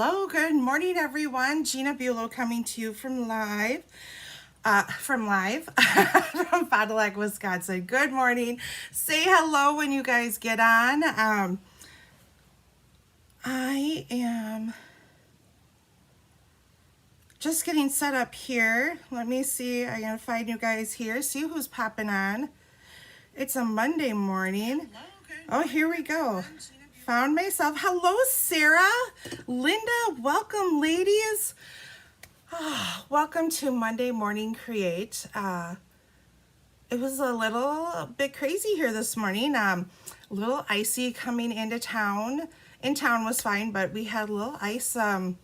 Hello, good morning, everyone. Gina Bulow coming to you from from Fond du Lac, Wisconsin. Good morning. Say hello when you guys get on. I am just getting set up here. Let me see. I'm gonna find you guys here. See who's popping on. It's a Monday morning. Oh, here we go. Found myself. Hello, Sarah. Linda, welcome, ladies. Welcome to Monday Morning Create. It was a little bit crazy here this morning. A little icy coming into town. In town was fine, but we had a little ice on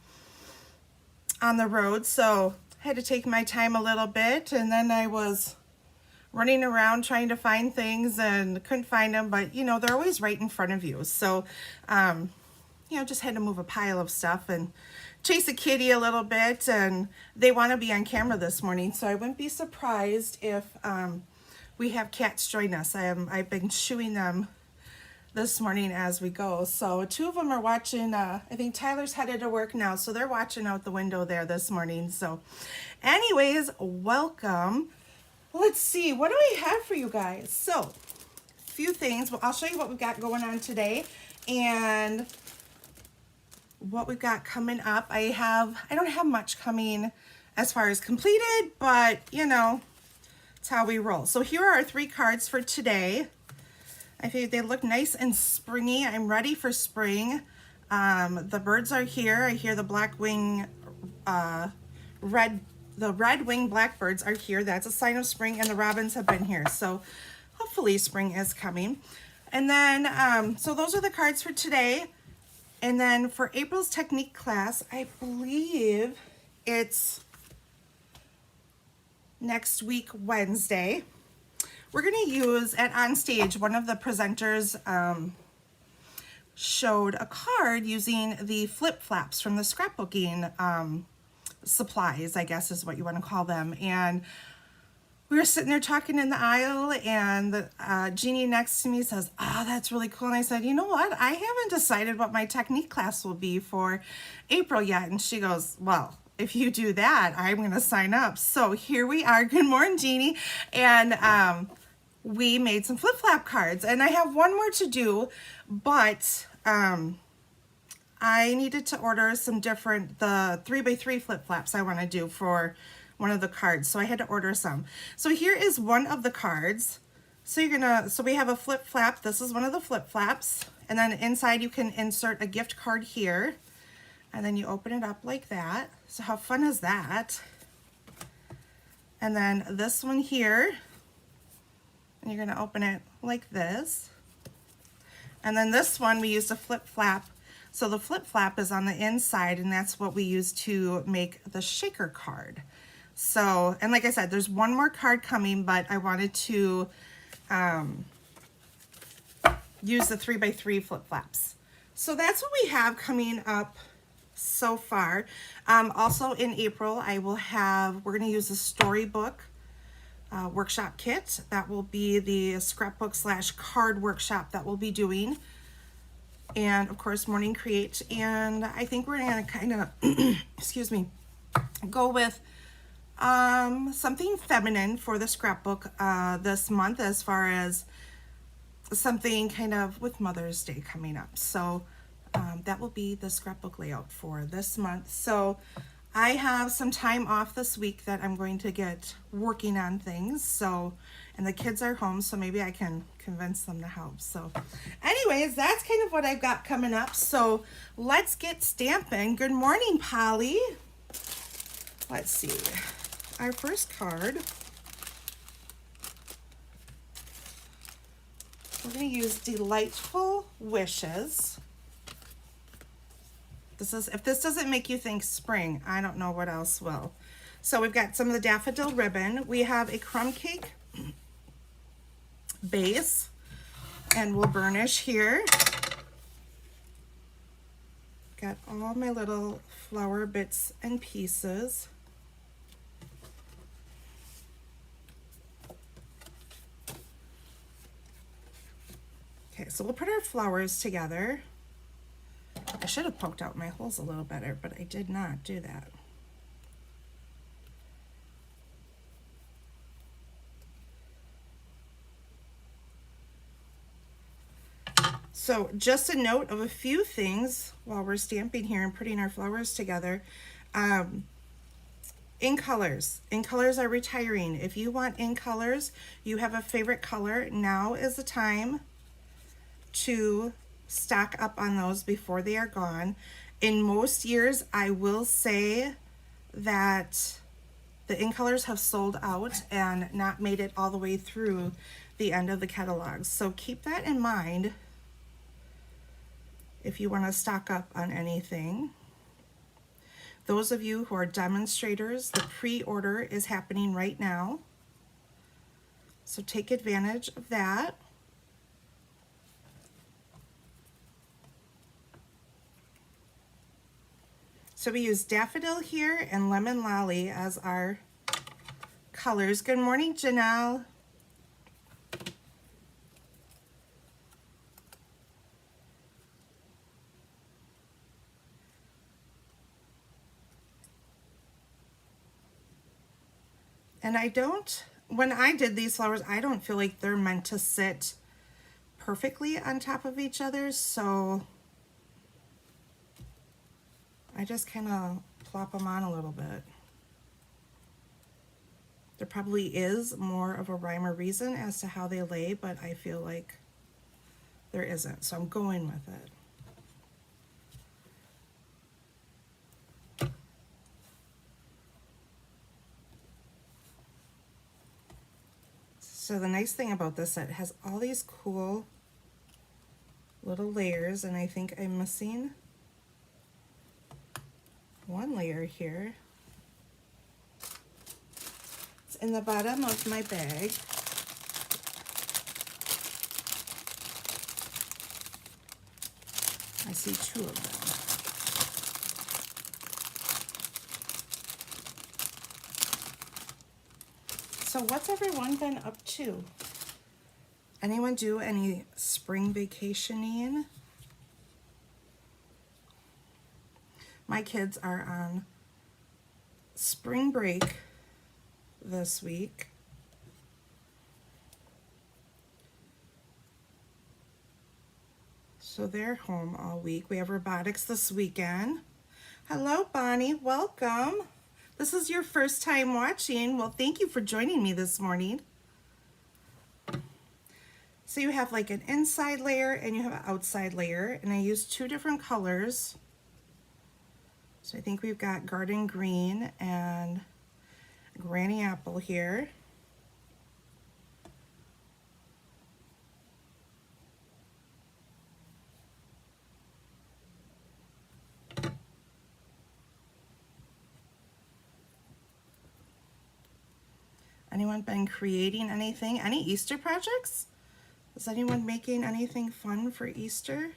the road, so I had to take my time a little bit, and then I was running around trying to find things and couldn't find them, but you know, they're always right in front of you. So, you know, just had to move a pile of stuff and chase a kitty a little bit, and they want to be on camera this morning, so I wouldn't be surprised if we have cats join us. I've been shooing them this morning as we go. So two of them are watching. I think Tyler's headed to work now, so they're watching out the window there this morning. So anyways, welcome. Let's see, what do I have for you guys? So a few things. Well, I'll show you what we've got going on today and what we've got coming up. I don't have much coming as far as completed, but you know, it's how we roll. So here are our 3 cards for today. I think they look nice and springy. I'm ready for spring. The birds are here. I hear the red-winged blackbirds are here. That's a sign of spring, and the robins have been here. So hopefully spring is coming. And then, so those are the cards for today. And then for April's technique class, I believe it's next week, Wednesday. We're going to use, on stage, one of the presenters showed a card using the flip-flaps from the scrapbooking supplies, I guess is what you want to call them. And we were sitting there talking in the aisle, and Gina next to me says, "Oh, that's really cool." And I said, "You know what? I haven't decided what my technique class will be for April yet." And she goes, "Well, if you do that, I'm going to sign up." So here we are. Good morning, Jeannie. And we made some flip-flap cards, and I have one more to do, but I needed to order some different, the 3x3 flip-flaps I want to do for one of the cards, so I had to order some. So here is one of the cards. So we have a flip-flap. This is one of the flip-flaps, and then inside you can insert a gift card here, and then you open it up like that. So how fun is that? And then this one here, and you're going to open it like this. And then this one we used a flip-flap. So the flip-flap is on the inside, and that's what we use to make the shaker card. So, and like I said, there's one more card coming, but I wanted to use the 3x3 flip-flaps. So that's what we have coming up so far. Also in April, we're going to use the storybook workshop kit. That will be the scrapbook / card workshop that we'll be doing. And of course, Morning Create. And I think we're going to kind of, excuse me, go with something feminine for the scrapbook this month, as far as something kind of with Mother's Day coming up. So that will be the scrapbook layout for this month. So I have some time off this week that I'm going to get working on things. So, and the kids are home, so maybe I can convince them to help. So anyways, that's kind of what I've got coming up. So let's get stamping. Good morning, Polly. Let's see. Our first card. We're going to use Delightful Wishes. If this doesn't make you think spring, I don't know what else will. So we've got some of the daffodil ribbon. We have a crumb cake base, and we'll burnish here. Got all my little flower bits and pieces. Okay, so we'll put our flowers together. I should have poked out my holes a little better, but I did not do that. So just a note of a few things while we're stamping here and putting our flowers together. In colors are retiring. If you want in colors, you have a favorite color, now is the time to stock up on those before they are gone. In most years, I will say that the in colors have sold out and not made it all the way through the end of the catalogs. So keep that in mind if you want to stock up on anything. Those of you who are demonstrators, the pre-order is happening right now. So take advantage of that. So we use Daffodil here and Lemon Lolly as our colors. Good morning, Janelle. And when I did these flowers, I don't feel like they're meant to sit perfectly on top of each other, so I just kind of plop them on a little bit. There probably is more of a rhyme or reason as to how they lay, but I feel like there isn't, so I'm going with it. So the nice thing about this set, it has all these cool little layers, and I think I'm missing one layer here. It's in the bottom of my bag. I see two of them. So what's everyone been up to? Anyone do any spring vacationing? My kids are on spring break this week. So they're home all week. We have robotics this weekend. Hello, Bonnie, welcome. This is your first time watching. Well, thank you for joining me this morning. So you have like an inside layer and you have an outside layer, and I used two different colors. So I think we've got Garden Green and Granny Apple here. Anyone been creating anything? Any Easter projects? Is anyone making anything fun for Easter?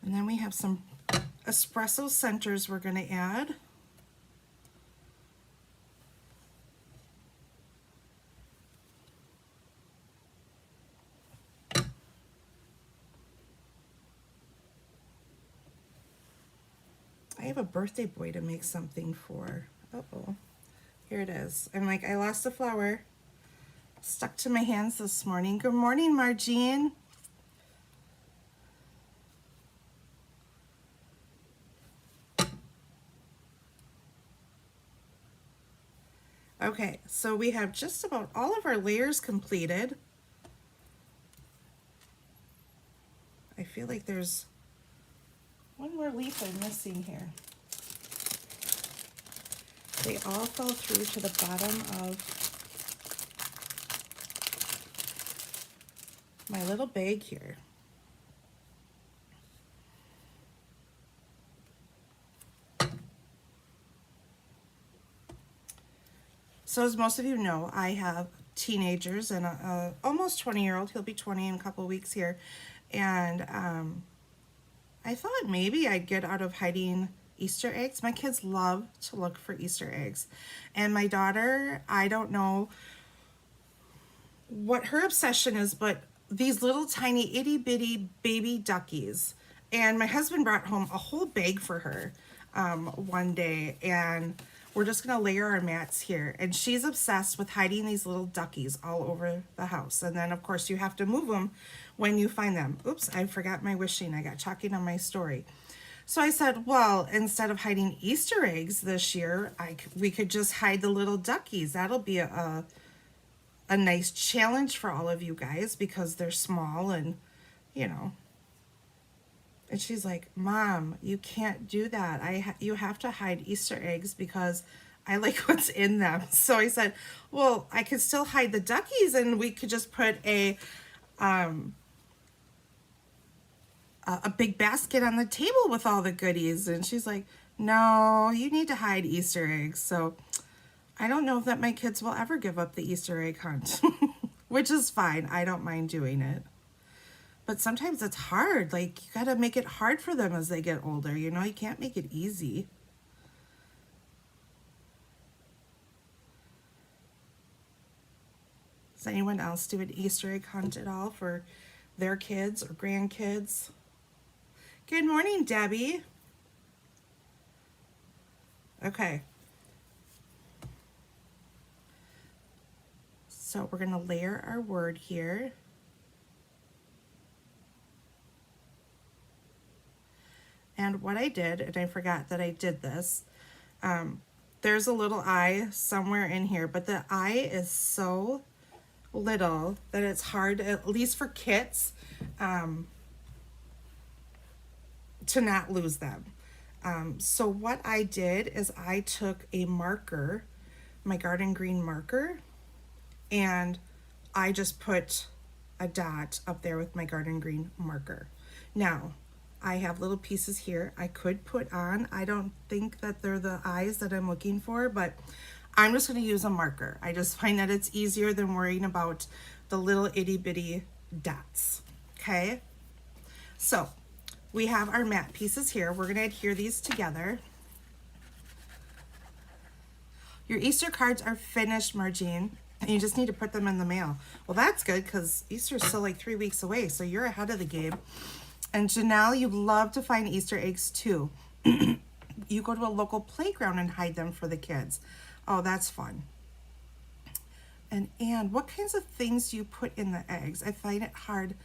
And then we have some espresso centers we're going to add. I have a birthday boy to make something for. Uh-oh. Here it is. I'm like, I lost a flower. Stuck to my hands this morning. Good morning, Margine. Okay, so we have just about all of our layers completed. I feel like there's one more leaf I'm missing here. They all fell through to the bottom of my little bag here. So as most of you know, I have teenagers and a almost 20-year-old. He'll be 20 in a couple of weeks here. And I thought maybe I'd get out of hiding Easter eggs. My kids love to look for Easter eggs. And my daughter, I don't know what her obsession is, but these little tiny itty bitty baby duckies. And my husband brought home a whole bag for her one day, and we're just gonna layer our mats here. And she's obsessed with hiding these little duckies all over the house. And then of course you have to move them when you find them. Oops, I forgot my wishing. I got chalking on my story. So I said, well, instead of hiding Easter eggs this year, we could just hide the little duckies. That'll be a nice challenge for all of you guys because they're small and, you know. And she's like, Mom, you can't do that. You have to hide Easter eggs because I like what's in them. So I said, well, I could still hide the duckies and we could just put a big basket on the table with all the goodies. And she's like, no, you need to hide Easter eggs. So I don't know if that my kids will ever give up the Easter egg hunt, which is fine. I don't mind doing it. But sometimes it's hard. Like, you got to make it hard for them as they get older. You know, you can't make it easy. Does anyone else do an Easter egg hunt at all for their kids or grandkids? Good morning, Debbie. Okay. So we're going to layer our word here. And what I did, and I forgot that I did this, there's a little eye somewhere in here, but the eye is so little that it's hard, at least for kits, to not lose them. So what I did is I took a marker, my garden green marker, and I just put a dot up there with my garden green marker. Now, I have little pieces here I could put on. I don't think that they're the eyes that I'm looking for, but I'm just going to use a marker. I just find that it's easier than worrying about the little itty bitty dots. Okay, so we have our mat pieces here. We're going to adhere these together. Your Easter cards are finished, Margine, and you just need to put them in the mail. Well, that's good because Easter's still like 3 weeks away, so you're ahead of the game. And Janelle, you love to find Easter eggs too. You go to a local playground and hide them for the kids. Oh, that's fun. And what kinds of things do you put in the eggs? I find it hard.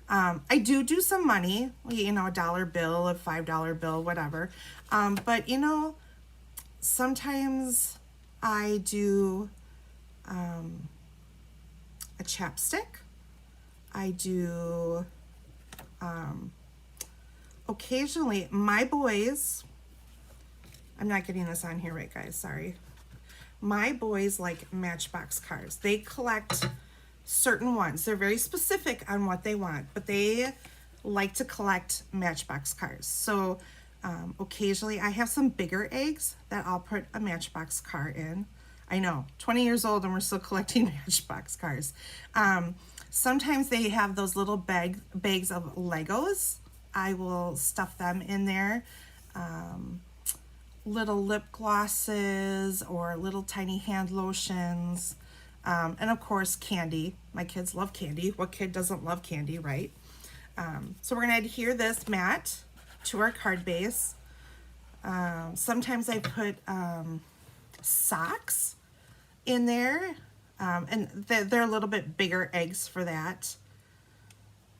I do some money, you know, a dollar bill, a $5 bill, whatever. But, you know, sometimes I do a chapstick. I do... occasionally, my boys, I'm not getting this on here right, guys, sorry. My boys like Matchbox cars. They collect certain ones. They're very specific on what they want, but they like to collect Matchbox cars. So occasionally I have some bigger eggs that I'll put a Matchbox car in. I know, 20 years old and we're still collecting Matchbox cars. Sometimes they have those little bags of Legos. I will stuff them in there. Little lip glosses or little tiny hand lotions. And of course, candy. My kids love candy. What kid doesn't love candy, right? So we're going to adhere this mat to our card base. Sometimes I put socks in there. And they're a little bit bigger eggs for that.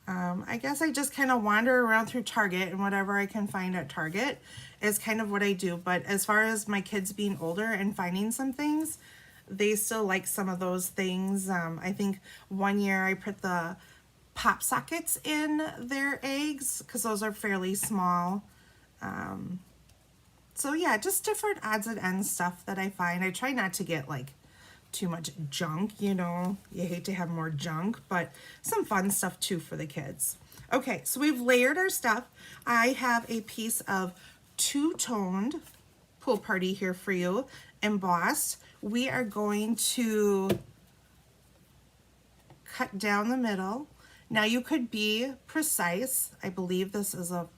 I guess I just kind of wander around through Target, and whatever I can find at Target is kind of what I do. But as far as my kids being older and finding some things, they still like some of those things. I think one year I put the pop sockets in their eggs because those are fairly small. So yeah, just different odds and ends stuff that I find. I try not to get like too much junk, you know, you hate to have more junk, but some fun stuff too for the kids. Okay, so we've layered our stuff. I have a piece of two-toned Pool Party here for you, embossed. We are going to cut down the middle. Now you could be precise. I believe this is I'm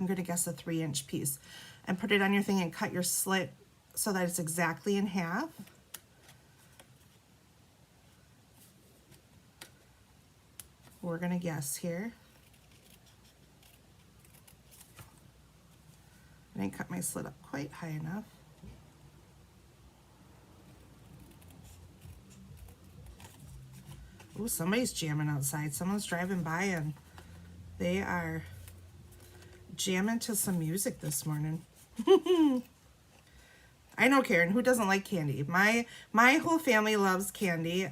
gonna guess a 3-inch piece, and put it on your thing and cut your slit so that it's exactly in half. we're gonna guess here. I didn't cut my slit up quite high enough. Ooh, somebody's jamming outside. Someone's driving by and they are jamming to some music this morning. I know, Karen, who doesn't like candy? My whole family loves candy.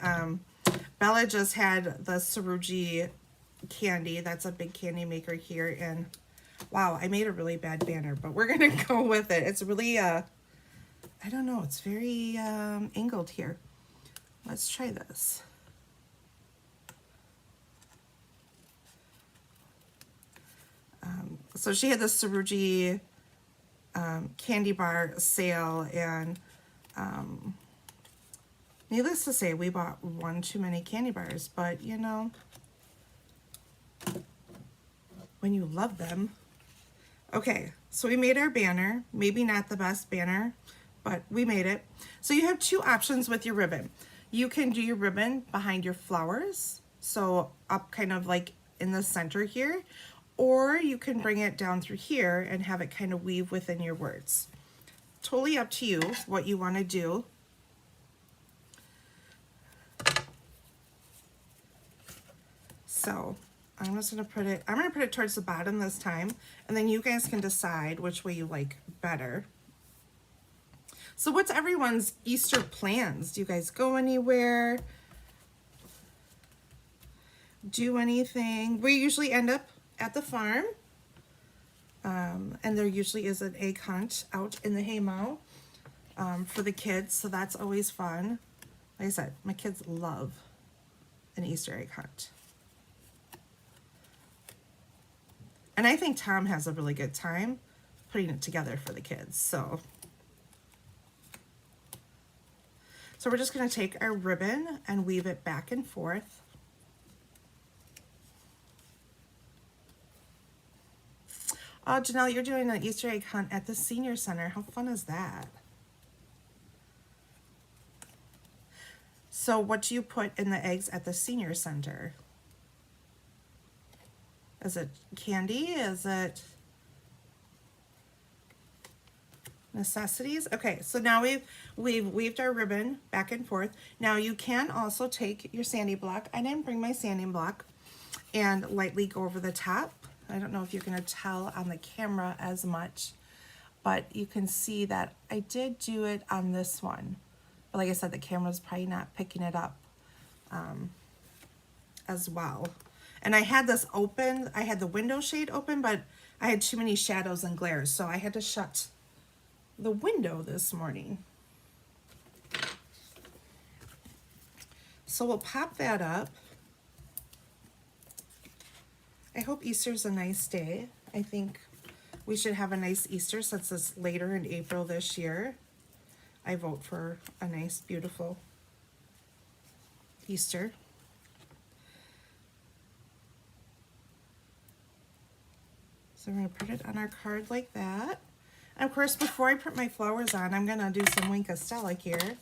Bella just had the Saruji candy. That's a big candy maker here. And wow, I made a really bad banner, but we're going to go with it. It's really, I don't know, it's very angled here. Let's try this. So she had the Saruji candy bar sale, and needless to say, we bought one too many candy bars, but you know, when you love them. Okay, so we made our banner. Maybe not the best banner, but we made it. So you have two options with your ribbon. You can do your ribbon behind your flowers, so up kind of like in the center here, or you can bring it down through here and have it kind of weave within your words. Totally up to you what you want to do. So I'm just going to put it, I'm going to put it towards the bottom this time, and then you guys can decide which way you like better. So what's everyone's Easter plans? Do you guys go anywhere? Do anything? We usually end up at the farm, and there usually is an egg hunt out in the haymow for the kids, so that's always fun. Like I said, my kids love an Easter egg hunt. And I think Tom has a really good time putting it together for the kids. So we're just going to take our ribbon and weave it back and forth. Oh, Janelle, you're doing an Easter egg hunt at the senior center. How fun is that? So what do you put in the eggs at the senior center? Is it candy? Is it necessities? Okay, so now we've weaved our ribbon back and forth. Now you can also take your sanding block. I didn't bring my sanding block, and lightly go over the top. I don't know if you're going to tell on the camera as much, but you can see that I did do it on this one. But like I said, the camera's probably not picking it up as well. And I had this open, I had the window shade open, but I had too many shadows and glares, so I had to shut the window this morning. So we'll pop that up. I hope Easter's a nice day. I think we should have a nice Easter since it's later in April this year. I vote for a nice, beautiful Easter. So we're going to put it on our card like that. And of course, before I put my flowers on, I'm going to do some Wink of Stella here,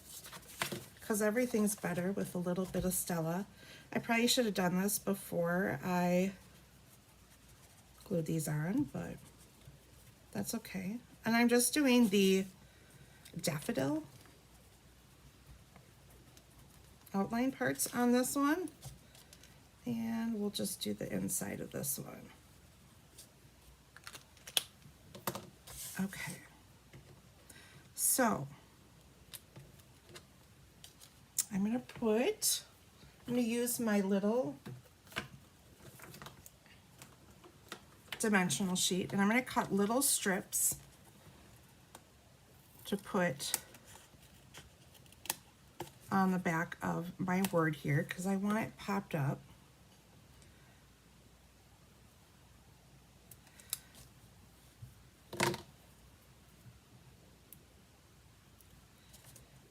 because everything's better with a little bit of Stella. I probably should have done this before I glued these on, but that's okay. And I'm just doing the daffodil outline parts on this one, and we'll just do the inside of this one. Okay, so I'm going to use my little dimensional sheet, and I'm going to cut little strips to put on the back of my word here, because I want it popped up.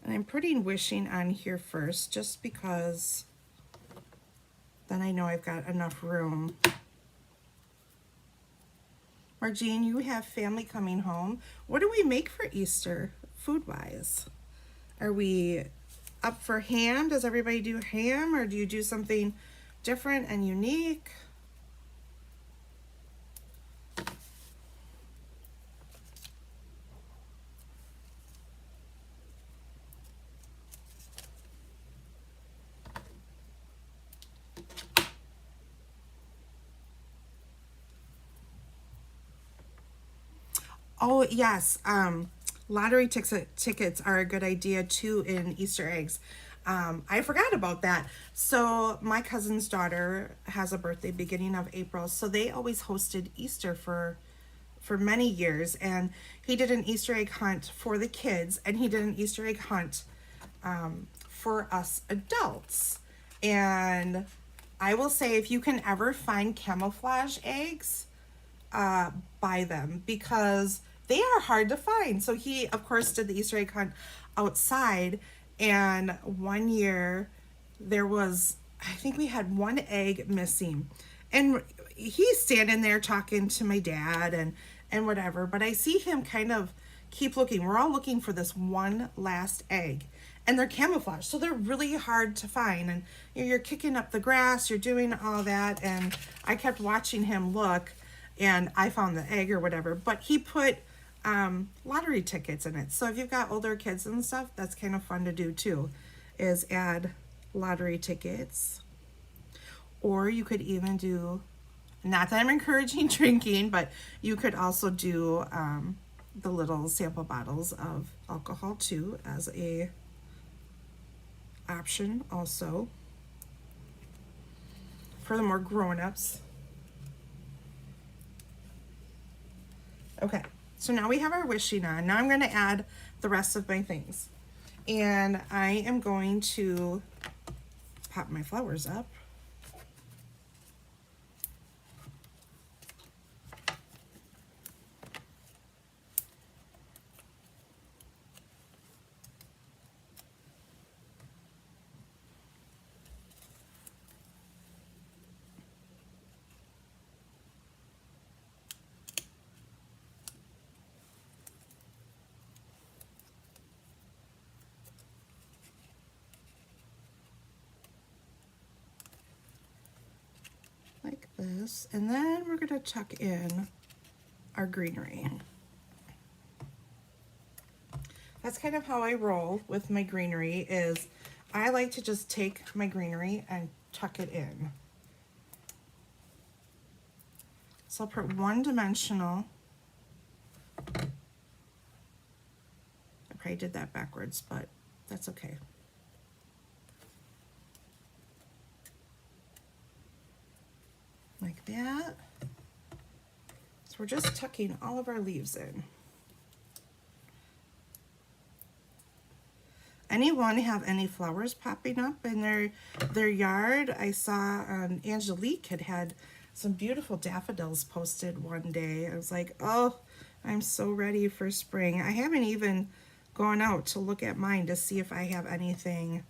And I'm putting wishing on here first, just because then I know I've got enough room. Margene, you have family coming home. What do we make for Easter, food-wise? Are we up for ham? Does everybody do ham, or do you do something different and unique. Oh, yes. Lottery tickets are a good idea too in Easter eggs. I forgot about that. So my cousin's daughter has a birthday beginning of April, so they always hosted Easter for many years, and he did an Easter egg hunt for the kids, and he did an Easter egg hunt for us adults. And I will say, if you can ever find camouflage eggs, buy them, because they are hard to find. So he, of course, did the Easter egg hunt outside, and one year there was, I think we had one egg missing, and he's standing there talking to my dad and whatever, but I see him kind of keep looking. We're all looking for this one last egg, and they're camouflaged, so they're really hard to find. And you're kicking up the grass, you're doing all that, and I kept watching him look, and I found the egg or whatever, but he put lottery tickets in it. So if you've got older kids and stuff, that's kind of fun to do too, is add lottery tickets. Or you could even do, not that I'm encouraging drinking, but you could also do the little sample bottles of alcohol too as a option also for the more grown-ups. Okay, so now we have our wishing on. Now I'm going to add the rest of my things. And I am going to pop my flowers up. Like this, and then we're going to tuck in our greenery. That's kind of how I roll with my greenery, is I like to just take my greenery and tuck it in. So I'll put one-dimensional. I probably did that backwards, but that's okay. Like that. So we're just tucking all of our leaves in. Anyone have any flowers popping up in their yard? I saw Angelique had some beautiful daffodils posted one day. I was like, oh, I'm so ready for spring. I haven't even gone out to look at mine to see if I have anything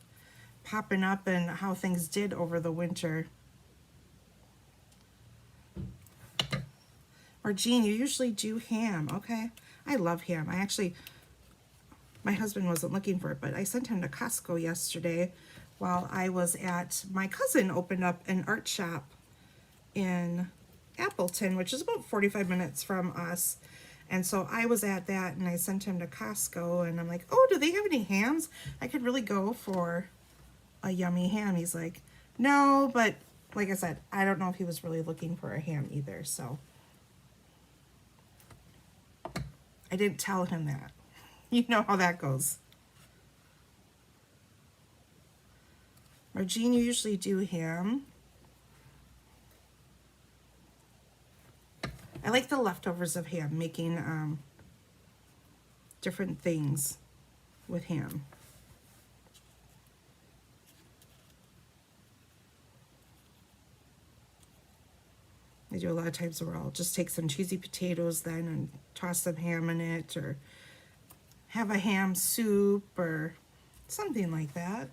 popping up and how things did over the winter. Or Jean, you usually do ham. Okay, I love ham. My husband wasn't looking for it, but I sent him to Costco yesterday while I was at, my cousin opened up an art shop in Appleton, which is about 45 minutes from us. And so I was at that, and I sent him to Costco, and I'm like, oh, do they have any hams? I could really go for a yummy ham. He's like, no, but like I said, I don't know if he was really looking for a ham either, so I didn't tell him that. You know how that goes. Or Jean, you usually do ham. I like the leftovers of ham, making different things with ham. I do a lot of times where I'll just take some cheesy potatoes then and toss some ham in it, or have a ham soup or something like that.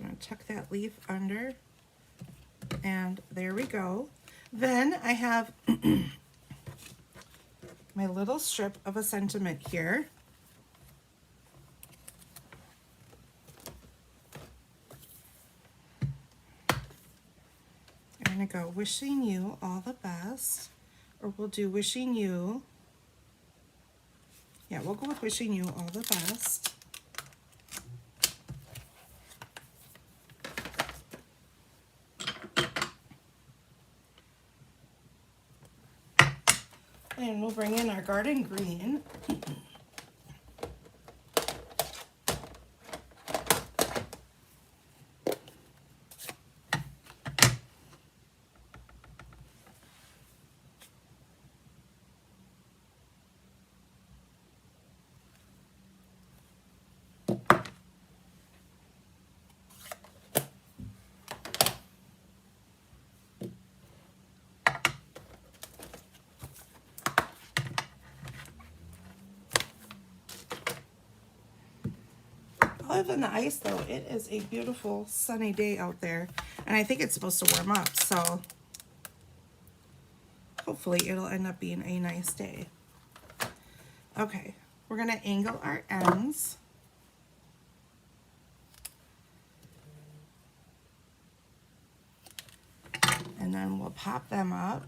I'm going to tuck that leaf under, and there we go. Then I have my little strip of a sentiment here. I'm going to go wishing you all the best, or we'll do wishing you, yeah, we'll go with wishing you all the best. And we'll bring in our garden green. Other than the ice though, it is a beautiful sunny day out there, and I think it's supposed to warm up, so hopefully it'll end up being a nice day. Okay, we're gonna angle our ends. And then we'll pop them up.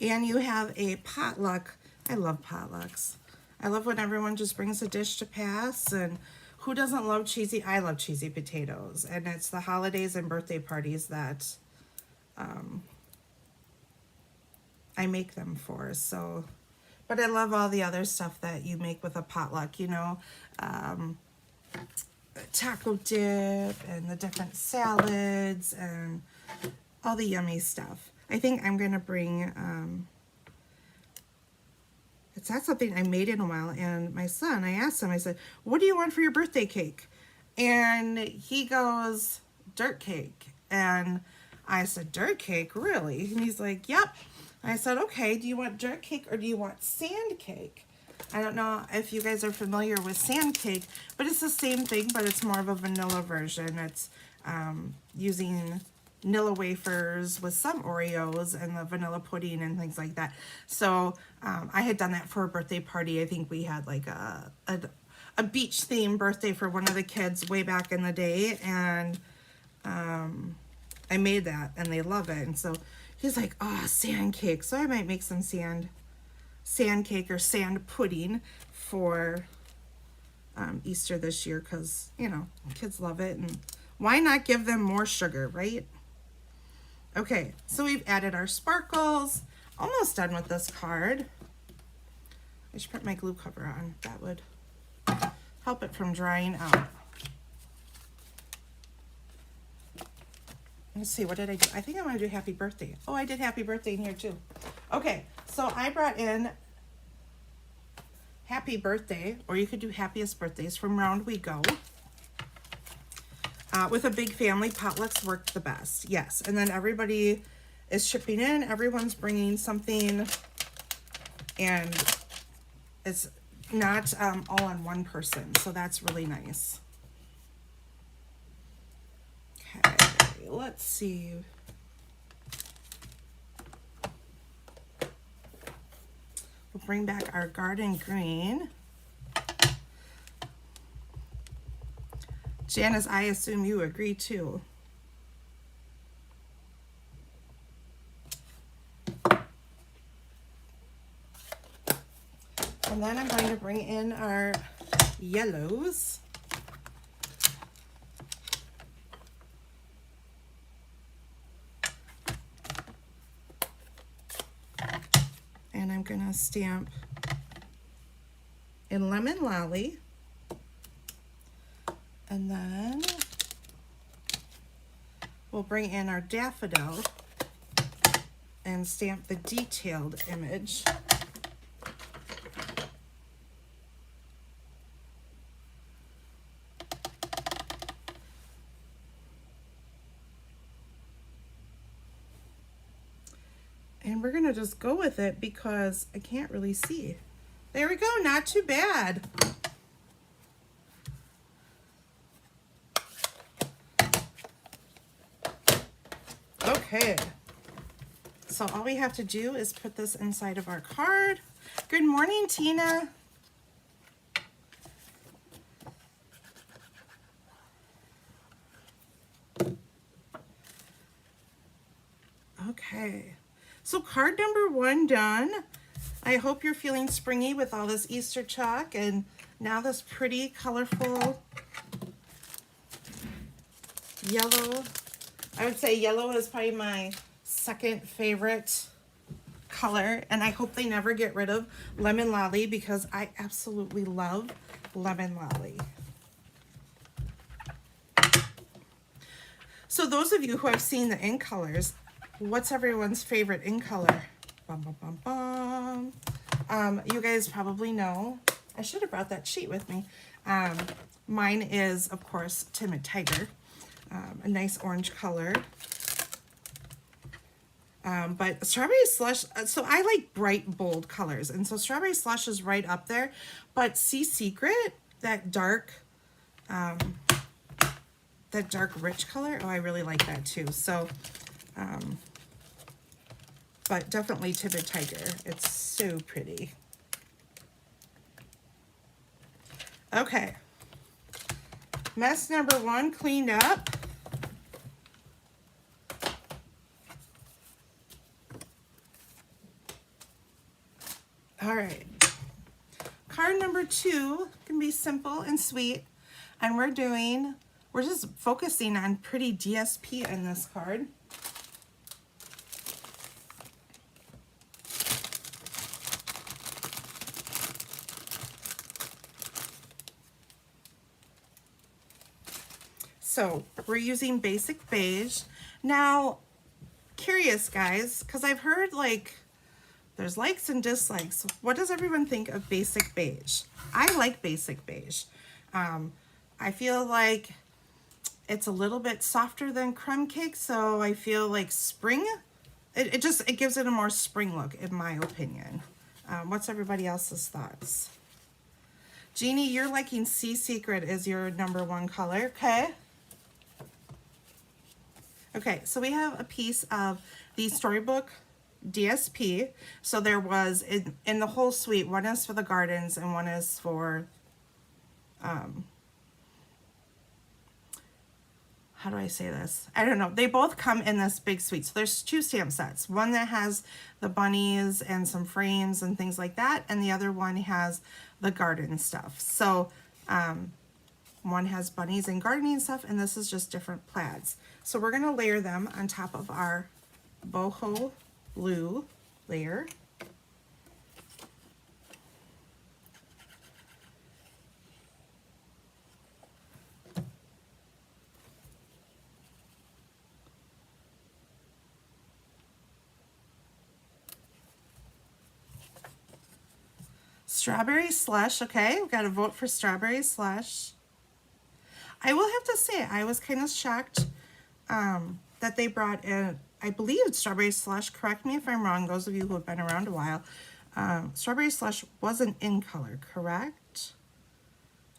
And you have a potluck. I love potlucks. I love when everyone just brings a dish to pass, and who doesn't love cheesy? I love cheesy potatoes, and it's the holidays and birthday parties that I make them for. So, but I love all the other stuff that you make with a potluck, you know, taco dip and the different salads and all the yummy stuff. I think I'm gonna bring, it's not something I made in a while, and my son, I asked him, I said, what do you want for your birthday cake? And he goes, dirt cake. And I said, dirt cake, really? And he's like, yep. I said, okay, do you want dirt cake or do you want sand cake? I don't know if you guys are familiar with sand cake, but it's the same thing, but it's more of a vanilla version. It's using Nilla wafers with some Oreos and the vanilla pudding and things like that. So I had done that for a birthday party. I think we had like a beach themed birthday for one of the kids way back in the day, and I made that and they love it. And so he's like, oh, sand cake. So I might make some sand cake or sand pudding for Easter this year, because, you know, kids love it, and why not give them more sugar, right? Okay, so we've added our sparkles. Almost done with this card. I should put my glue cover on. That would help it from drying out. Let's see, what did I do? I think I want to do happy birthday. Oh, I did happy birthday in here too. Okay, so I brought in happy birthday, or you could do happiest birthdays from Round We Go. With a big family, potlucks worked the best. Yes, and then everybody is chipping in. Everyone's bringing something, and it's not all on one person, so that's really nice. Okay, let's see. We'll bring back our garden green. Janice, I assume you agree too. And then I'm going to bring in our yellows. And I'm going to stamp in Lemon Lolly. And then we'll bring in our daffodil and stamp the detailed image. going to just go with it because I can't really see. There we go, not too bad. Okay, so all we have to do is put this inside of our card. Good morning, Tina. Okay, so card number 1 done. I hope you're feeling springy with all this Easter chalk and now this pretty colorful yellow. I would say yellow is probably my second favorite color, and I hope they never get rid of Lemon Lolly because I absolutely love Lemon Lolly. So those of you who have seen the in colors, what's everyone's favorite in color? Bum, bum, bum, bum. You guys probably know. I should have brought that sheet with me. Mine is, of course, Timid Tiger. A nice orange color. But Strawberry Slush, so I like bright, bold colors. And so Strawberry Slush is right up there. But Sea Secret, that dark rich color, oh, I really like that too. So, but definitely Timid Tiger. It's so pretty. Okay. Mess number 1 cleaned up. All right. Card number 2 can be simple and sweet. And we're just focusing on pretty DSP in this card. So we're using Basic Beige. Now, curious guys, because I've heard like there's likes and dislikes. What does everyone think of Basic Beige? I like Basic Beige. I feel like it's a little bit softer than Crumb Cake, so I feel like spring. It gives it a more spring look, in my opinion. What's everybody else's thoughts? Jeannie, you're liking Sea Secret is your number 1 color, okay? Okay, so we have a piece of the Storybook DSP. So there was, in the whole suite, one is for the gardens and one is for, how do I say this? I don't know. They both come in this big suite. So there's 2 stamp sets. One that has the bunnies and some frames and things like that. And the other one has the garden stuff. So one has bunnies and gardening stuff, and this is just different plaids. So we're going to layer them on top of our boho blue layer. Strawberry Slush, okay, we've got to vote for Strawberry Slush. I will have to say, I was kind of shocked that they brought in, I believe it's Strawberry Slush, correct me if I'm wrong, those of you who have been around a while. Strawberry Slush wasn't in color, correct?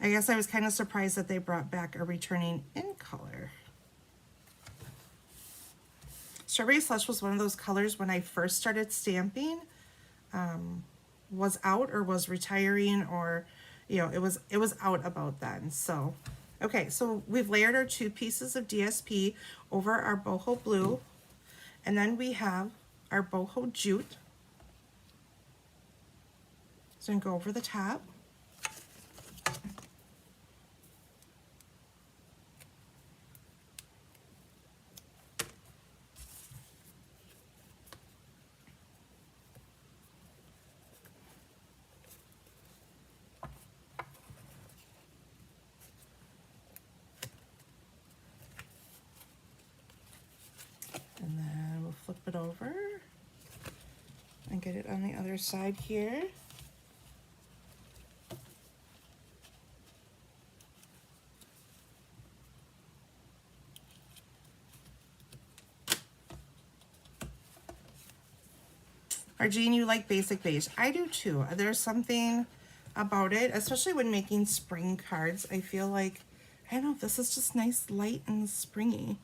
I guess I was kind of surprised that they brought back a returning in color. Strawberry Slush was one of those colors when I first started stamping, was out or was retiring, or, you know, it was out about then. So, okay, so we've layered our 2 pieces of DSP over our boho blue, and then we have our boho jute. So I'm gonna go over the top. And then we'll flip it over and get it on the other side here. Jean, you like basic beige. I do too. There's something about it, especially when making spring cards. I feel like, I don't know, this is just nice, light, and springy.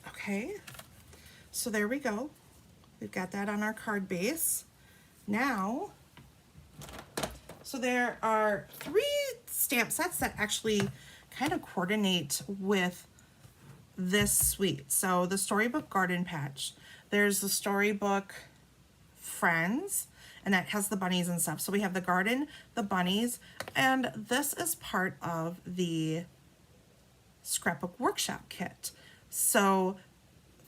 Okay, so there we go. We've got that on our card base. Now, so there are 3 stamp sets that actually kind of coordinate with this suite. So the Storybook Garden Patch, there's the Storybook Friends, and that has the bunnies and stuff. So we have the garden, the bunnies, and this is part of the Scrapbook Workshop Kit. So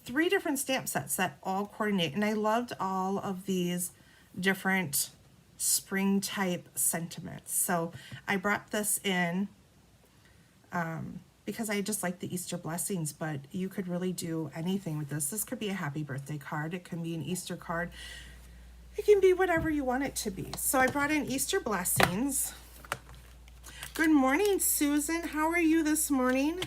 3 different stamp sets that all coordinate, and I loved all of these different spring type sentiments. So I brought this in because I just like the Easter blessings, but you could really do anything with this. This could be a happy birthday card. It can be an Easter card. It can be whatever you want it to be. So I brought in Easter blessings. Good morning, Susan. How are you this morning?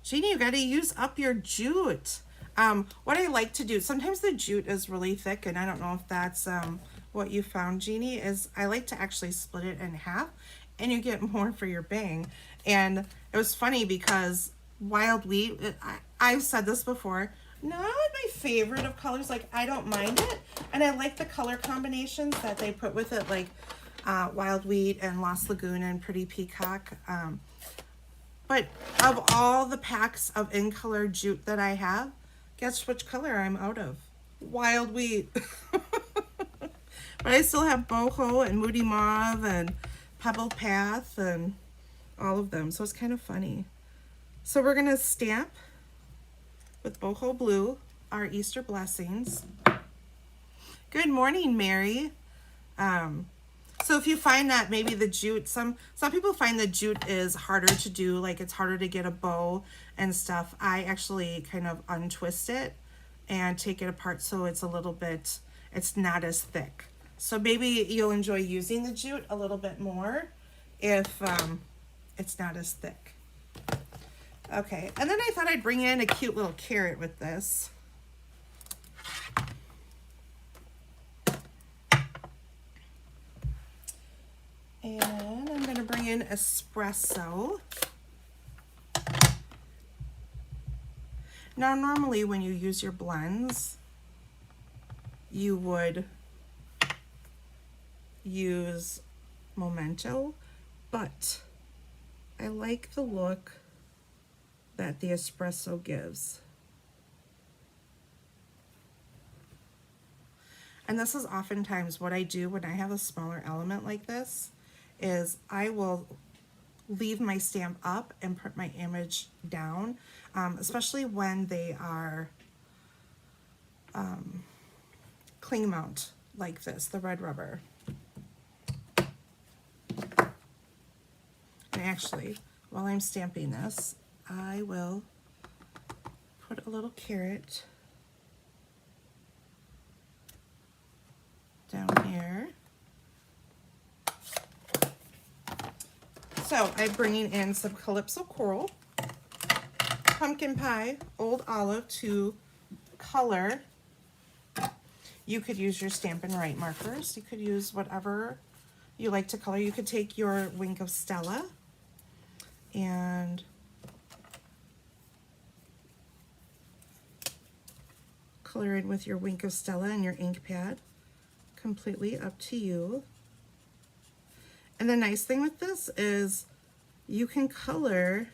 Gina, you got to use up your jute. What I like to do, sometimes the jute is really thick, and I don't know if that's what you found, Jeannie, is I like to actually split it in half, and you get more for your bang. And it was funny because wild wheat, I've said this before, not my favorite of colors. Like, I don't mind it, and I like the color combinations that they put with it, like wild wheat and Lost Lagoon and Pretty Peacock. But of all the packs of in color jute that I have, guess which color I'm out of? Wild wheat. But I still have boho and moody mauve and pebble path and all of them. So it's kind of funny. So we're going to stamp with boho blue our Easter blessings. Good morning, Mary. So if you find that maybe the jute, some people find the jute is harder to do, like it's harder to get a bow and stuff. I actually kind of untwist it and take it apart so it's a little bit, it's not as thick. So maybe you'll enjoy using the jute a little bit more if it's not as thick. Okay, and then I thought I'd bring in a cute little carrot with this. And I'm going to bring in espresso. Now, normally when you use your blends, you would use Memento, but I like the look that the espresso gives. And this is oftentimes what I do when I have a smaller element like this, is I will leave my stamp up and print my image down, especially when they are cling mount like this, the red rubber. And actually, while I'm stamping this, I will put a little carrot down here. So I'm bringing in some Calypso Coral, Pumpkin Pie, Old Olive to color. You could use your Stampin' Write markers. You could use whatever you like to color. You could take your Wink of Stella and color in with your Wink of Stella and your ink pad. Completely up to you. And the nice thing with this is you can color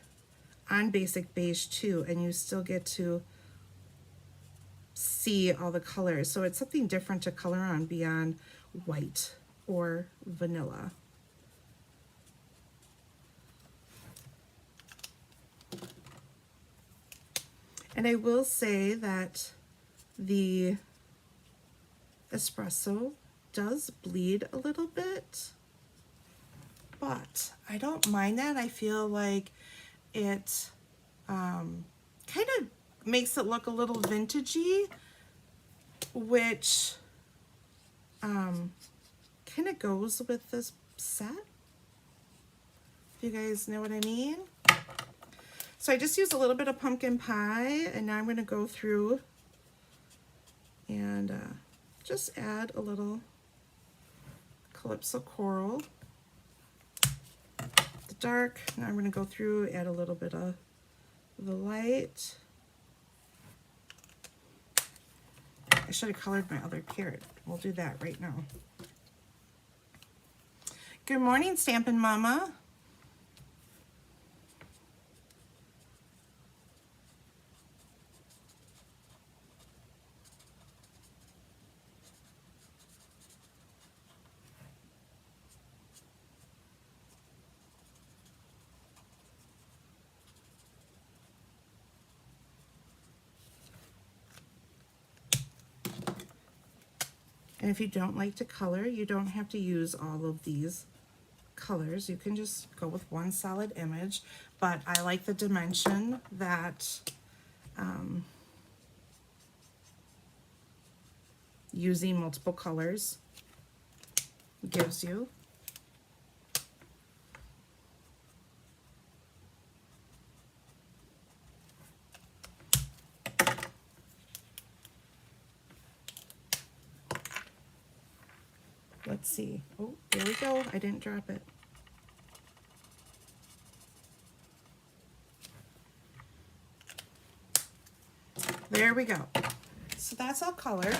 on basic beige too, and you still get to see all the colors. So it's something different to color on beyond white or vanilla. And I will say that the espresso does bleed a little bit, but I don't mind that. I feel like it kind of makes it look a little vintagey, which kind of goes with this set. If you guys know what I mean. So I just used a little bit of pumpkin pie, and now I'm going to go through and just add a little Calypso Coral. The dark, now I'm going to go through, add a little bit of the light. I should have colored my other carrot. We'll do that right now. Good morning, Stampin' Mama. And if you don't like to color, you don't have to use all of these colors. You can just go with one solid image, but I like the dimension that using multiple colors gives you. Let's see. Oh, there we go. I didn't drop it. There we go. So that's all colored.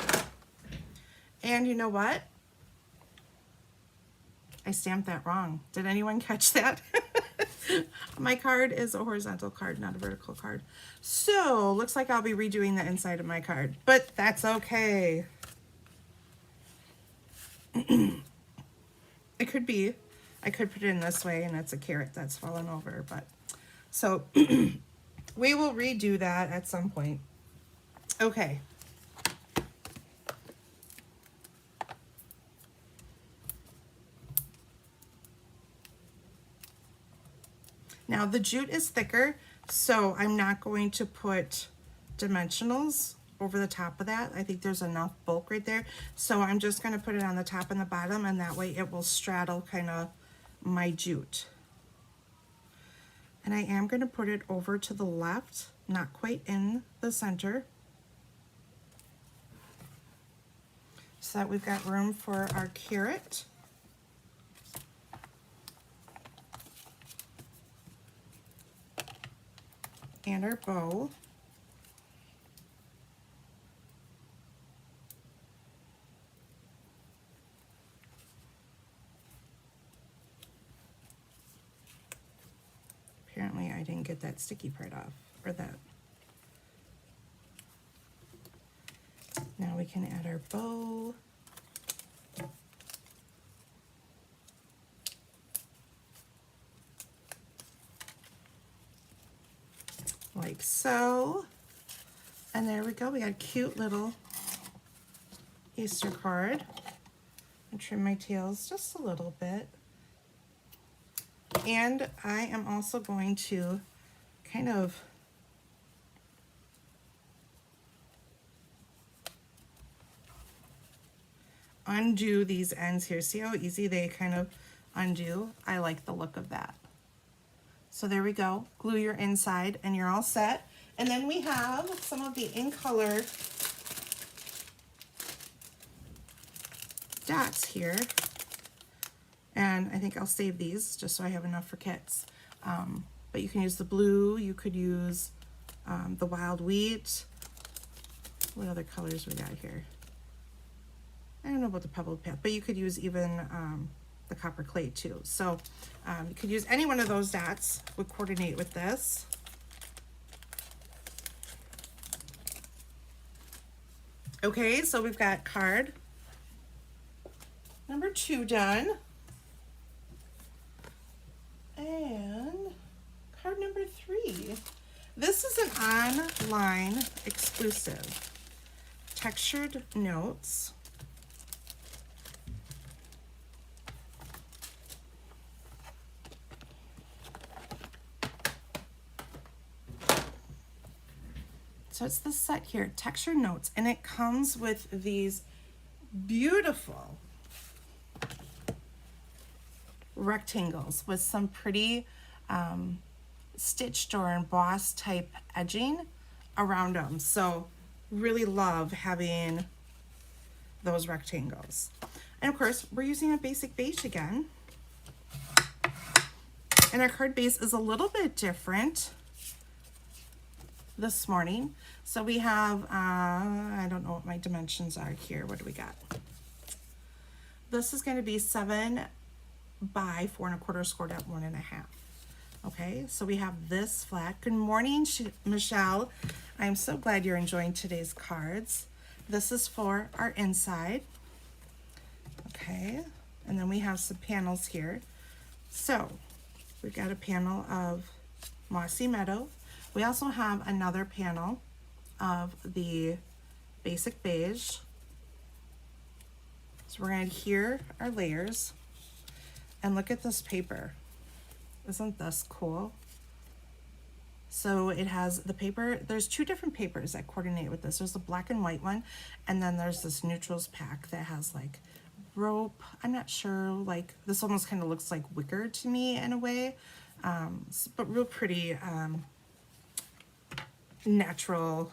And you know what? I stamped that wrong. Did anyone catch that? My card is a horizontal card, not a vertical card. So looks like I'll be redoing the inside of my card, but that's okay. It could be. I could put it in this way and it's a carrot that's fallen over, but so we will redo that at some point. Okay. Now the jute is thicker, so I'm not going to put dimensionals over the top of that. I think there's enough bulk right there. So I'm just going to put it on the top and the bottom, and that way it will straddle kind of my jute. And I am going to put it over to the left, not quite in the center, so that we've got room for our carrot. And our bow. Apparently I didn't get that sticky part off, or that. Now we can add our bow. Like so. And there we go. We got a cute little Easter card. I trim my tails just a little bit. And I am also going to kind of undo these ends here. See how easy they kind of undo? I like the look of that. So there we go. Glue your inside and you're all set. And then we have some of the in color dots here. And I think I'll save these just so I have enough for kits. But you can use the blue, you could use the wild wheat. What other colors we got here? I don't know about the pebbled path, but you could use even the copper clay too. So you could use any one of those dots, would coordinate with this. Okay, so we've got card number 2 done. And card number 3. This is an online exclusive. Textured notes. So it's this set here, Texture Notes, and it comes with these beautiful rectangles with some pretty stitched or embossed type edging around them. So really love having those rectangles. And of course, we're using a basic beige again. And our card base is a little bit different this morning. So we have, I don't know what my dimensions are here. What do we got? This is going to be 7 by 4 1/4 scored at 1 1/2. Okay, so we have this flat. Good morning, Michelle. I'm so glad you're enjoying today's cards. This is for our inside. Okay, and then we have some panels here. So we've got a panel of Mossy Meadow. We also have another panel of the basic beige. So we're going to adhere our layers. And look at this paper. Isn't this cool? So it has the paper, there's 2 different papers that coordinate with this. There's the black and white one, and then there's this neutrals pack that has like rope. I'm not sure, like this almost kind of looks like wicker to me in a way, but real pretty natural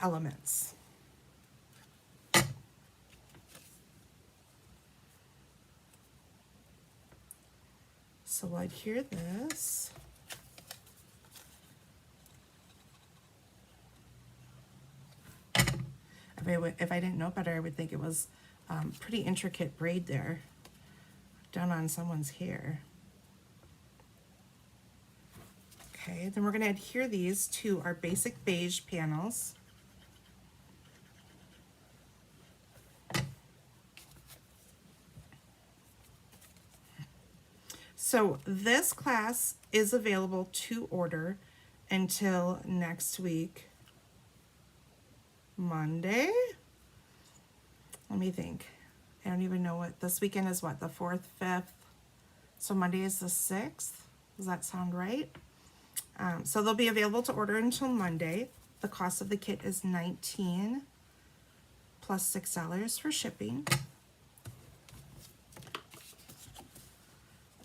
elements. So we'll adhere this. If I didn't know better, I would think it was pretty intricate braid there done on someone's hair. Okay, then we're going to adhere these to our basic beige panels. So this class is available to order until next week, Monday. Let me think. I don't even know what, this weekend is what, the 4th, 5th? So Monday is the 6th. Does that sound right? So they'll be available to order until Monday. The cost of the kit is $19 plus $6 for shipping.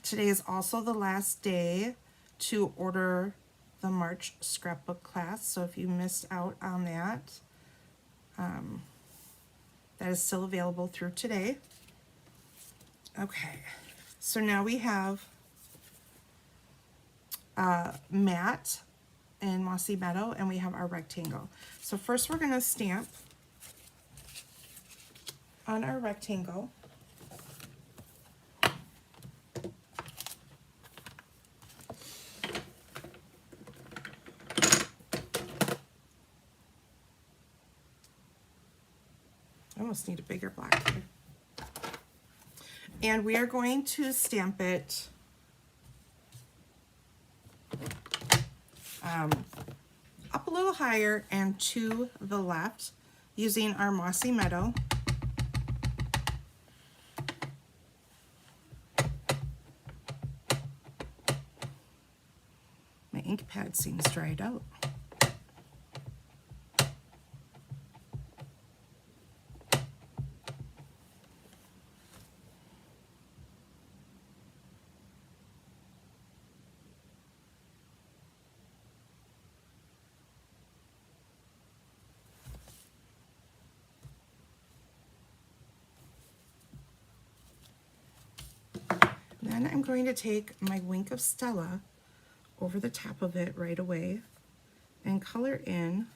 Today is also the last day to order the March scrapbook class. So if you missed out on that, that is still available through today. Okay, so now we have matte and Mossy Meadow, and we have our rectangle. So first we're going to stamp on our rectangle. I almost need a bigger block here. And we are going to stamp it up a little higher and to the left using our Mossy Meadow. My ink pad seems dried out. Then I'm going to take my Wink of Stella over the top of it right away and color in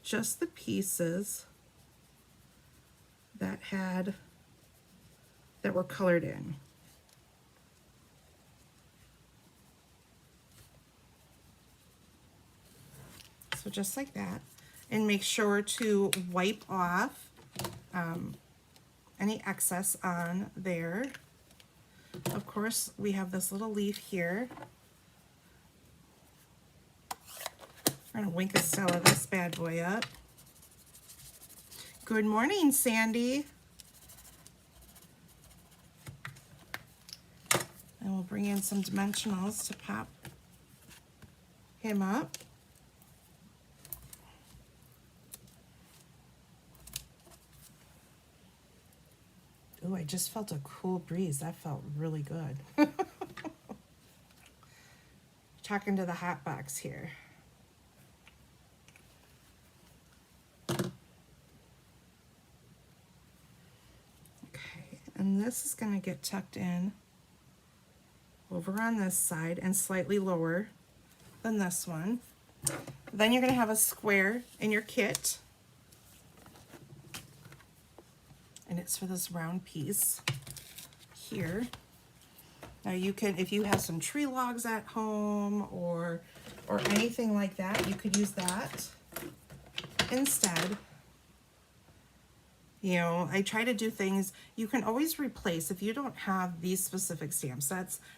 just the pieces that were colored in. So just like that, and make sure to wipe off any excess on there. Of course, we have this little leaf here. We're going to Wink of Stella this bad boy up. Good morning, Sandy. And we'll bring in some dimensionals to pop him up. Ooh, I just felt a cool breeze. That felt really good. Talking to the hot box here. Okay, and this is going to get tucked in over on this side and slightly lower than this one. Then you're going to have a square in your kit. And it's for this round piece here. Now you can, if you have some tree logs at home or anything like that, you could use that instead. You know, I try to do things, you can always replace, if you don't have these specific stamps,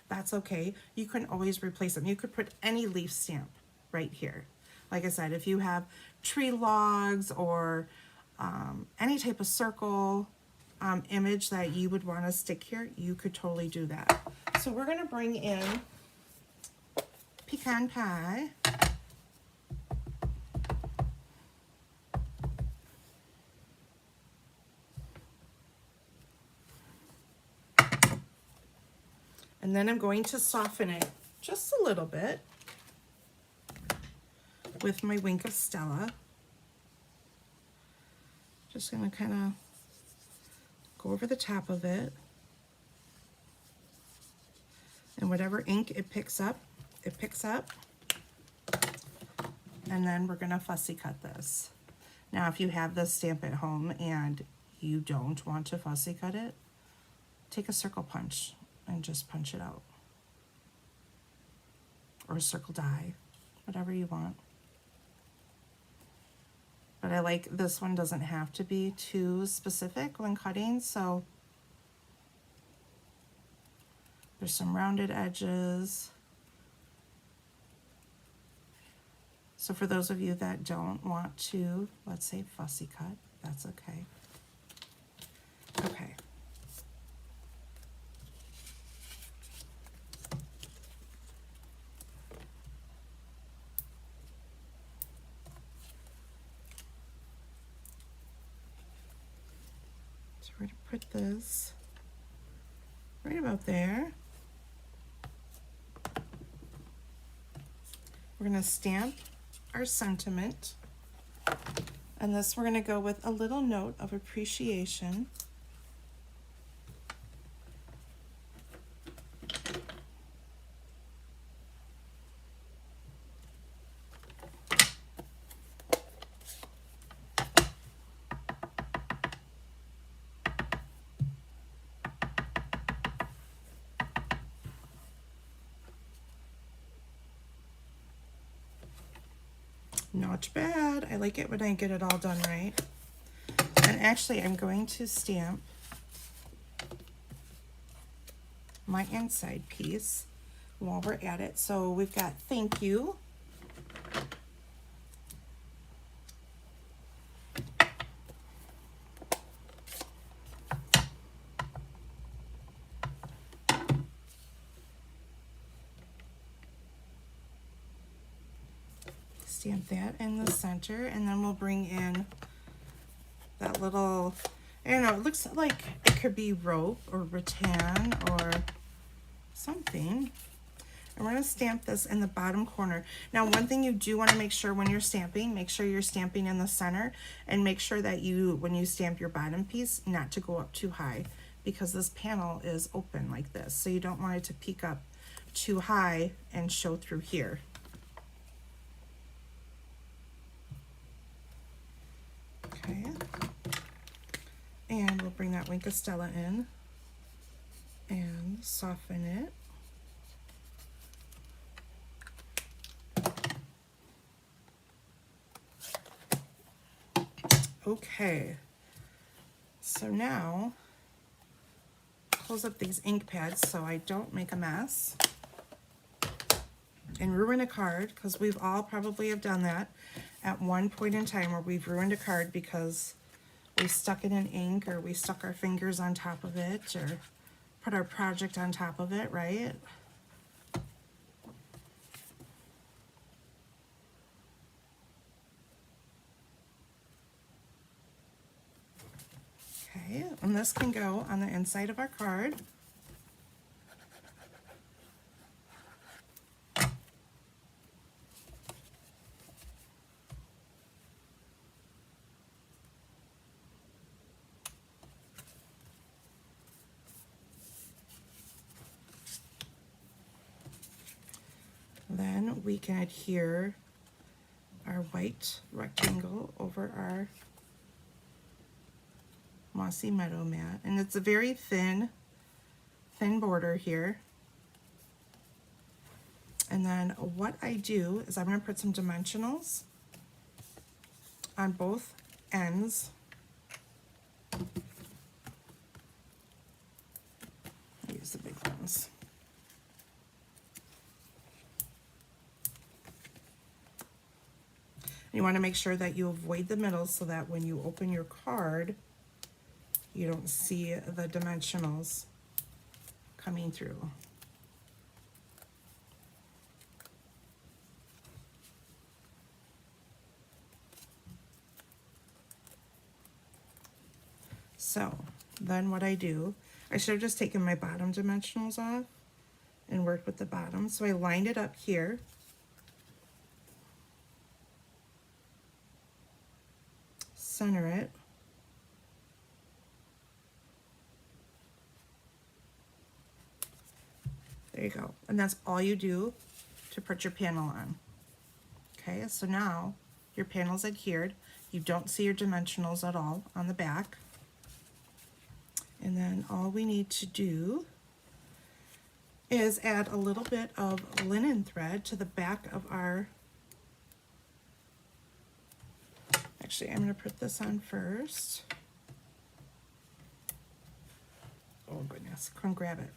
that's okay. You can always replace them. You could put any leaf stamp right here. Like I said, if you have tree logs or any type of circle image that you would want to stick here, you could totally do that. So we're going to bring in pecan pie. And then I'm going to soften it just a little bit with my Wink of Stella. Just going to kind of go over the top of it. And whatever ink it picks up, it picks up. And then we're going to fussy cut this. Now, if you have this stamp at home and you don't want to fussy cut it, take a circle punch and just punch it out. Or a circle die, whatever you want. But I like this one doesn't have to be too specific when cutting, so there's some rounded edges. So for those of you that don't want to, let's say fussy cut, that's okay. Okay. So we're going to put this right about there. We're going to stamp our sentiment, and this we're going to go with a little note of appreciation. Not bad. I like it when I get it all done right. And actually, I'm going to stamp my inside piece while we're at it. So we've got thank you. Stamp that in the center, and then we'll bring in that little, I don't know, it looks like it could be rope or rattan or something. And we're going to stamp this in the bottom corner. Now, one thing you do want to make sure when you're stamping, make sure you're stamping in the center, and make sure that you, when you stamp your bottom piece, not to go up too high, because this panel is open like this. So you don't want it to peek up too high and show through here. Okay, and we'll bring that Wink of Stella in and soften it. Okay, so now close up these ink pads so I don't make a mess and ruin a card, because we've all probably have done that at one point in time where we've ruined a card because we stuck it in ink, or we stuck our fingers on top of it, or put our project on top of it, right? Okay, and this can go on the inside of our card. Then we can adhere our white rectangle over our mossy meadow mat, and it's a very thin border here. And then what I do is I'm going to put some dimensionals on both ends. I use the big ones. You want to make sure that you avoid the middle so that when you open your card, you don't see the dimensionals coming through. So then what I do, I should have just taken my bottom dimensionals off and worked with the bottom. So I lined it up here. Center it. There you go. And that's all you do to put your panel on. Okay, so now your panel's adhered. You don't see your dimensionals at all on the back. And then all we need to do is add a little bit of linen thread to the back of our, actually I'm going to put this on first. Oh goodness, come grab it.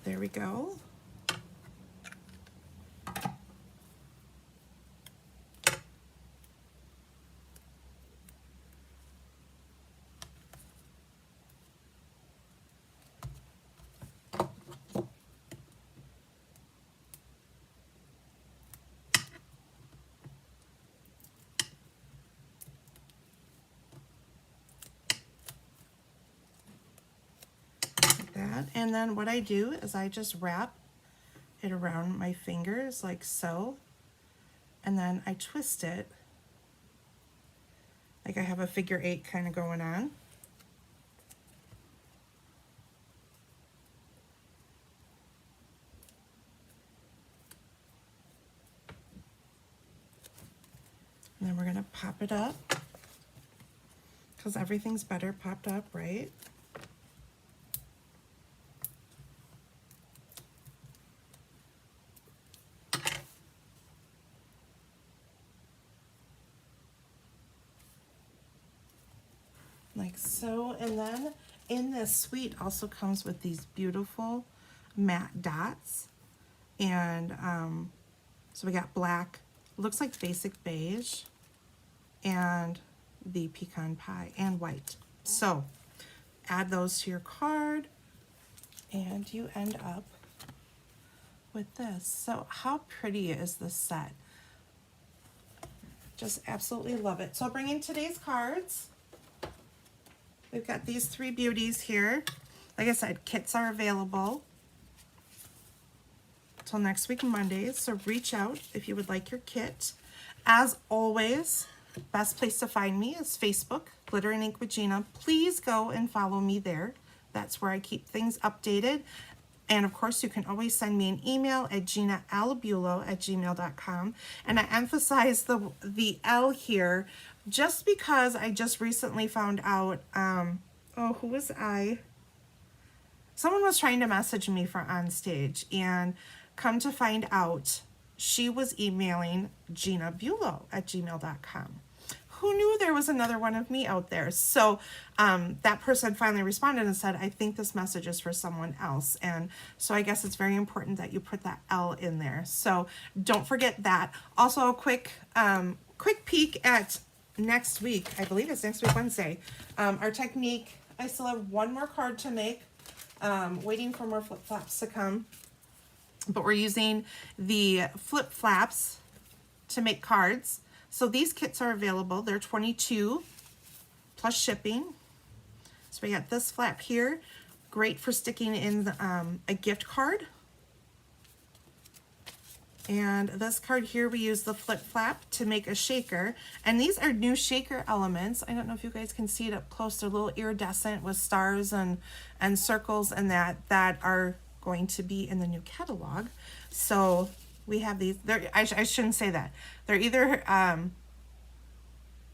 There we go. And then what I do is I just wrap it around my fingers like so, and then I twist it like I have a figure 8 kind of going on. And then we're going to pop it up because everything's better popped up, right? Like so. And then in this suite also comes with these beautiful matte dots, and so we got black, looks like basic beige, and the pecan pie, and white. So add those to your card and you end up with this. So how pretty is this set? Just absolutely love it. So I'll bring in today's cards. We've got these 3 beauties here. Like I said, kits are available till next week, Monday. So reach out if you would like your kit. As always, best place to find me is Facebook, Glitter and Ink with Gina. Please go and follow me there. That's where I keep things updated. And of course, you can always send me an email at ginaalabulo@gmail.com. And I emphasize the L here just because I just recently found out, oh, who was I? Someone was trying to message me for on stage, and come to find out, she was emailing ginabulo@gmail.com. Who knew there was another one of me out there? So that person finally responded and said, I think this message is for someone else. And so I guess it's very important that you put that L in there. So don't forget that. Also a quick peek at next week. I believe it's next week, Wednesday. Our technique I still have one more card to make, waiting for more flip flaps to come. But we're using the flip flaps to make cards. So these kits are available. They're $22 plus shipping. So we got this flap here, great for sticking in a gift card. And this card here, we use the flip flap to make a shaker. And these are new shaker elements. I don't know if you guys can see it up close. They're a little iridescent with stars and circles and that are going to be in the new catalog. So we have these. I shouldn't say that. They're either,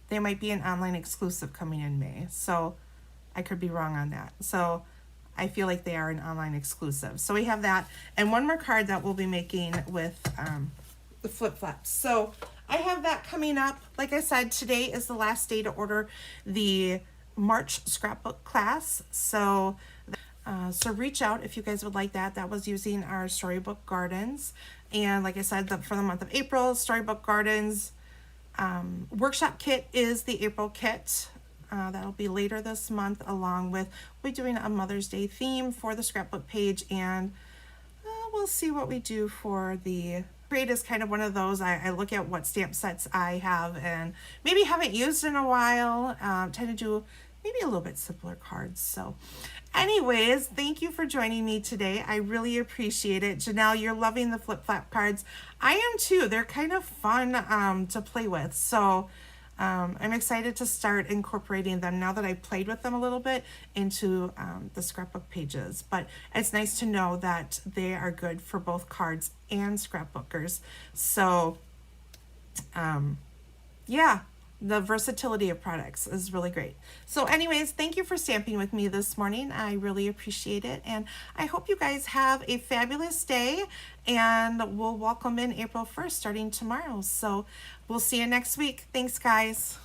they might be an online exclusive coming in May. So I could be wrong on that. So I feel like they are an online exclusive. So we have that. And one more card that we'll be making with the flip flops. So I have that coming up. Like I said, today is the last day to order the March scrapbook class. So reach out if you guys would like that. That was using our Storybook Gardens. And like I said, for the month of April, Storybook Gardens workshop kit is the April kit. That'll be later this month, along with we're doing a Mother's Day theme for the scrapbook page, and we'll see what we do for the grade. Is kind of one of those. I look at what stamp sets I have and maybe haven't used in a while. Tend to do maybe a little bit simpler cards. So anyways, thank you for joining me today. I really appreciate it. Janelle, you're loving the flip flap cards. I am too. They're kind of fun to play with. So I'm excited to start incorporating them now that I played with them a little bit into the scrapbook pages. But it's nice to know that they are good for both cards and scrapbookers. So yeah, the versatility of products is really great. So anyways, thank you for stamping with me this morning. I really appreciate it. And I hope you guys have a fabulous day, and we'll welcome in April 1st starting tomorrow. So we'll see you next week. Thanks, guys.